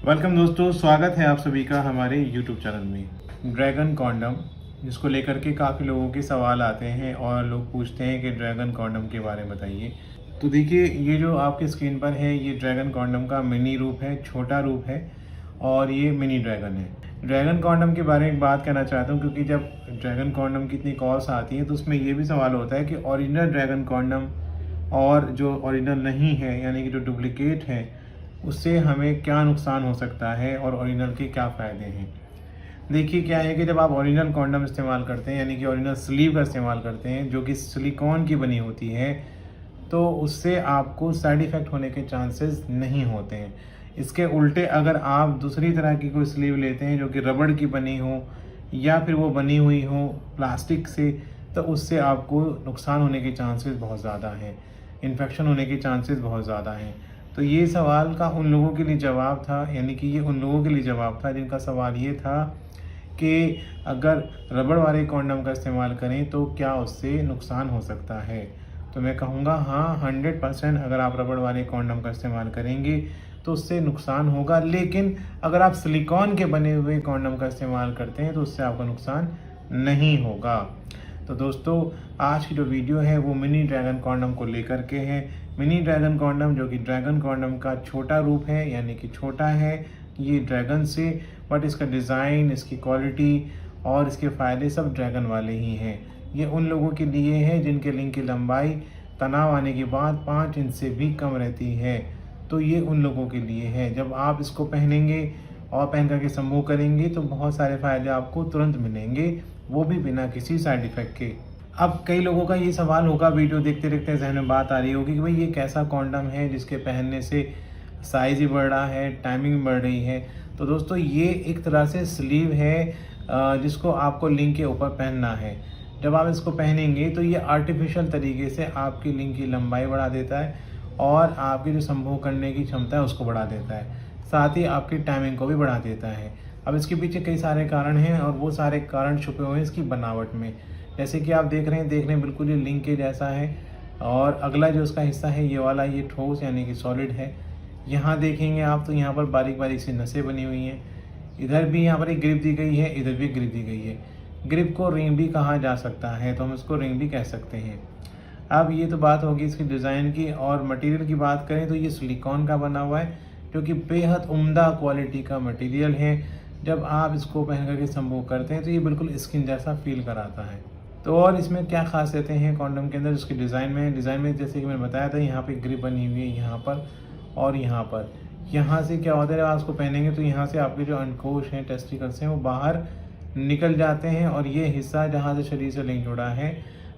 Welcome दोस्तों, स्वागत है आप सभी का हमारे YouTube चैनल में। ड्रैगन कॉन्डम जिसको लेकर के काफ़ी लोगों के सवाल आते हैं और लोग पूछते हैं कि ड्रैगन कॉन्डम के बारे में बताइए। तो देखिए, ये जो आपकी स्क्रीन पर है ये ड्रैगन कॉन्डम का मिनी रूप है, छोटा रूप है और ये मिनी ड्रैगन है। ड्रैगन कॉन्डम के बारे में एक बात कहना चाहता हूँ, क्योंकि जब ड्रैगन कॉन्डम की इतनी कॉल्स आती है तो उसमें ये भी सवाल होता है कि ओरिजिनल ड्रैगन कॉन्डम और जो ओरिजिनल नहीं है यानी कि जो डुप्लीकेट है उससे हमें क्या नुकसान हो सकता है और ओरिजिनल के क्या फ़ायदे हैं। देखिए, क्या है कि जब आप ओरिजिनल कॉन्डम इस्तेमाल करते हैं यानी कि ओरिजिनल स्लीव का इस्तेमाल करते हैं जो कि सिलिकॉन की बनी होती है, तो उससे आपको साइड इफ़ेक्ट होने के चांसेस नहीं होते हैं। इसके उल्टे अगर आप दूसरी तरह की कोई स्लीव लेते हैं जो कि रबड़ की बनी हो या फिर वो बनी हुई हो प्लास्टिक से, तो उससे आपको नुकसान होने के चांसेस बहुत ज़्यादा हैं, इन्फेक्शन होने के चांसेस बहुत ज़्यादा हैं। तो ये सवाल का उन लोगों के लिए जवाब था, यानी कि ये उन लोगों के लिए जवाब था जिनका सवाल ये था कि अगर रबड़ वाले कॉन्डम का इस्तेमाल करें तो क्या उससे नुकसान हो सकता है। तो मैं कहूँगा हाँ, 100% अगर आप रबड़ वाले कॉन्डम का इस्तेमाल करेंगे तो उससे नुकसान होगा, लेकिन अगर आप सिलिकॉन के बने हुए कॉन्डम का इस्तेमाल करते हैं तो उससे आपका नुकसान नहीं होगा। तो दोस्तों, आज की जो वीडियो है वो मिनी ड्रैगन कॉन्डम को लेकर के है। मिनी ड्रैगन कॉन्डम जो कि ड्रैगन कॉन्डम का छोटा रूप है, यानी कि छोटा है ये ड्रैगन से, बट इसका डिज़ाइन, इसकी क्वालिटी और इसके फ़ायदे सब ड्रैगन वाले ही हैं। ये उन लोगों के लिए है जिनके लिंग की लंबाई तनाव आने के बाद 5 इंच से भी कम रहती है। तो ये उन लोगों के लिए है। जब आप इसको पहनेंगे और पहन करके समूह करेंगे तो बहुत सारे फ़ायदे आपको तुरंत मिलेंगे, वो भी बिना किसी साइड इफ़ेक्ट के। अब कई लोगों का ये सवाल होगा, वीडियो देखते देखते जहन में बात आ रही होगी कि भाई ये कैसा कॉन्डम है जिसके पहनने से साइज़ ही बढ़ रहा है, टाइमिंग बढ़ रही है। तो दोस्तों, ये एक तरह से स्लीव है जिसको आपको लिंग के ऊपर पहनना है। जब आप इसको पहनेंगे तो ये आर्टिफिशियल तरीके से आपकी लिंग की लंबाई बढ़ा देता है और आपकी जो संभोग करने की क्षमता है उसको बढ़ा देता है, साथ ही आपकी टाइमिंग को भी बढ़ा देता है। अब इसके पीछे कई सारे कारण हैं और वो सारे कारण छुपे हुए हैं इसकी बनावट में। जैसे कि आप देख रहे हैं, देखने बिल्कुल ही लिंक के जैसा है और अगला जो उसका हिस्सा है ये वाला, ये ठोस यानी कि सॉलिड है। यहाँ देखेंगे आप तो यहाँ पर बारीक बारीक सी नसें बनी हुई हैं। इधर भी यहाँ पर एक ग्रिप दी गई है, इधर भी ग्रिप दी गई है। ग्रिप को रिंग भी कहा जा सकता है, तो हम इसको रिंग भी कह सकते हैं। अब ये तो बात होगी इसकी डिज़ाइन की, और मटेरियल की बात करें तो ये सिलिकॉन का बना हुआ है जो कि बेहद उम्दा क्वालिटी का मटेरियल है। जब आप इसको पहन करके संभोग करते हैं तो ये बिल्कुल स्किन जैसा फील कराता है। तो और इसमें क्या खासियतें हैं कॉन्डम के अंदर, उसके डिज़ाइन में जैसे कि मैंने बताया था, यहाँ पे ग्रिप बनी हुई है यहाँ पर और यहाँ पर। यहाँ से क्या होता है, जब आप उसको पहनेंगे तो यहाँ से आपके जो अंडकोश हैं, टेस्टिकल्स हैं, वो बाहर निकल जाते हैं और ये हिस्सा जहाँ से शरीर से लिंक जुड़ा है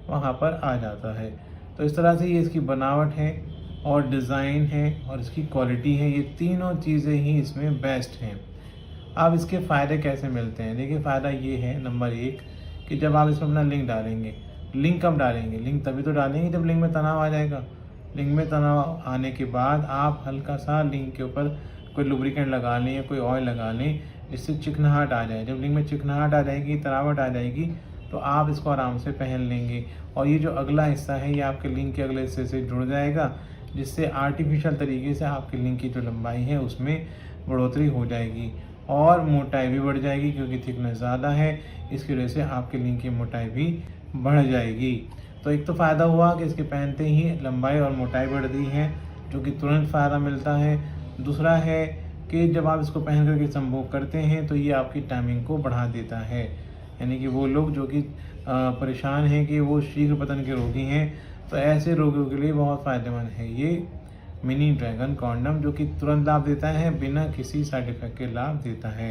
वहाँ पर आ जाता है। तो इस तरह से ये इसकी बनावट है और डिज़ाइन है और इसकी क्वालिटी है, ये तीनों चीज़ें ही इसमें बेस्ट हैं। अब इसके फ़ायदे कैसे मिलते हैं? देखिए, फ़ायदा ये है नंबर 1 कि जब आप इसमें अपना लिंक डालेंगे, लिंक कब डालेंगे? लिंक तभी तो डालेंगे जब लिंक में तनाव आ जाएगा। लिंक में तनाव आने के बाद आप हल्का सा लिंक के ऊपर कोई लुब्रिकेंट लगा लें या कोई ऑयल लगा लें जिससे चिकनाहट आ जाए। जब लिंक में चिकनाहट आ जाएगी, तनावट आ जाएगी, तो आप इसको आराम से पहन लेंगे और ये जो अगला हिस्सा है ये आपके लिंक के अगले हिस्से से जुड़ जाएगा, जिससे आर्टिफिशियल तरीके से आपके लिंक की जो लंबाई है उसमें बढ़ोतरी हो जाएगी और मोटाई भी बढ़ जाएगी, क्योंकि थिकनेस ज़्यादा है इसकी वजह से आपके लिंक की मोटाई भी बढ़ जाएगी। तो एक तो फ़ायदा हुआ कि इसके पहनते ही लंबाई और मोटाई बढ़ती है, जो कि तुरंत फ़ायदा मिलता है। दूसरा है कि जब आप इसको पहन करके संभोग करते हैं तो ये आपकी टाइमिंग को बढ़ा देता है, यानी कि वो लोग जो कि परेशान हैं कि वो शीघ्र पतन के रोगी हैं, तो ऐसे रोगियों के लिए बहुत फ़ायदेमंद है ये मिनी ड्रैगन कॉन्डम, जो कि तुरंत लाभ देता है, बिना किसी साइड इफ़ेक्ट के लाभ देता है।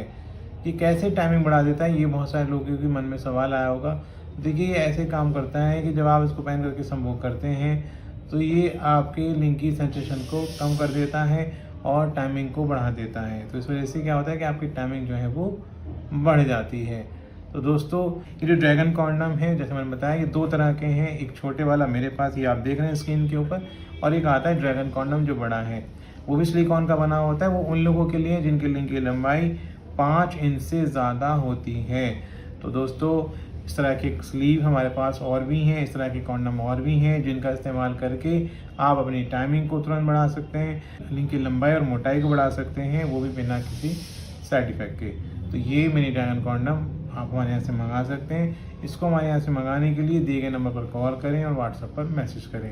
ये कैसे टाइमिंग बढ़ा देता है, ये बहुत सारे लोगों के मन में सवाल आया होगा। देखिए, ये ऐसे काम करता है कि जब आप इसको पहन करके संभोग करते हैं तो ये आपके लिंक की सेंसेशन को कम कर देता है और टाइमिंग को बढ़ा देता है। तो इस वजह से क्या होता है कि आपकी टाइमिंग जो है वो बढ़ जाती है। तो दोस्तों, ये जो ड्रैगन कॉन्डम है, जैसे मैंने बताया, ये 2 तरह के हैं। एक छोटे वाला मेरे पास, ये आप देख रहे हैं स्क्रीन के ऊपर, और एक आता है ड्रैगन कॉन्डम जो बड़ा है, वो भी सिलिकॉन का बना होता है। वो उन लोगों के लिए जिनके लिंग की लंबाई 5 इंच से ज़्यादा होती है। तो दोस्तों, इस तरह के स्लीव हमारे पास और भी हैं, इस तरह के कॉन्डम और भी हैं जिनका इस्तेमाल करके आप अपनी टाइमिंग को तुरंत बढ़ा सकते हैं, लिंग की लंबाई और मोटाई को बढ़ा सकते हैं, वो भी बिना किसी साइड इफ़ेक्ट के। तो ये मिनी ड्रैगन कॉन्डम आप हमारे यहाँ से मंगा सकते हैं। इसको हमारे यहाँ से मंगाने के लिए दिए गए नंबर पर कॉल करें और व्हाट्सएप पर मैसेज करें।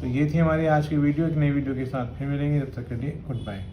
तो ये थी हमारी आज की वीडियो। एक नई वीडियो के साथ फिर मिलेंगे, तब तक के लिए गुड बाय।